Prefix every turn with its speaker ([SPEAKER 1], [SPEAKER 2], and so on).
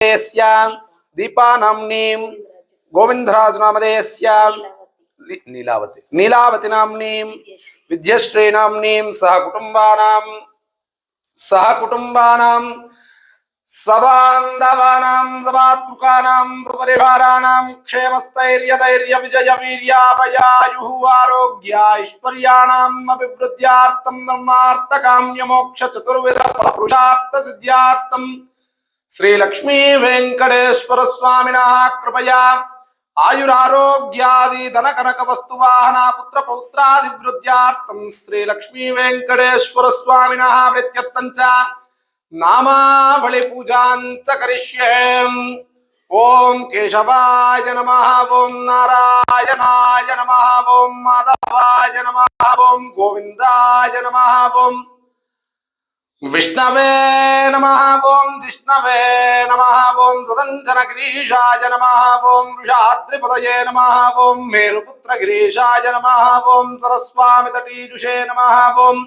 [SPEAKER 1] नामधेयस्य दीपानाम्नीं गोविंदराज नामधेयस्य नीलावती नीलावती नाम्नीं विद्यश्री नाम्नीं सह कुटुंबानां सबान्धवानां सभात्मकानां सुपरिवाराणां क्षेमस्थैर्य धैर्य विजय वीर्याभयायुः आरोग्य ऐश्वर्याणाम् अभिवृद्ध्यार्थं धर्मार्थकाम्य मोक्ष चतुर्विध फलपुरुषार्थ सिद्ध्यार्थं श्री लक्ष्मी वेंकटेश्वर स्वामिनः कृपया आयुरारोग्यादि धन कनक वस्तु वाहन पुत्र पौत्रादि वृद्ध्यार्थं श्री लक्ष्मी वेंकटेश्वर स्वामिनः प्रीत्यर्थं च नामावली पूजांच करिष्ये। ओम केशवाय नमः, ओम नारायणाय नमः, ओम माधवाय नमः, ओम गोविंदाय नमः, ओम विष्णवे नमः, ओम जिष्णवे नमः, ओम सदंजन गिरीशाय नमः, ओम वृषाद्रिपदये नमः, ओम मेरुपुत्र गिरीशाय नमः, ओम सरस्वामी तटीजुषे नमः, ओम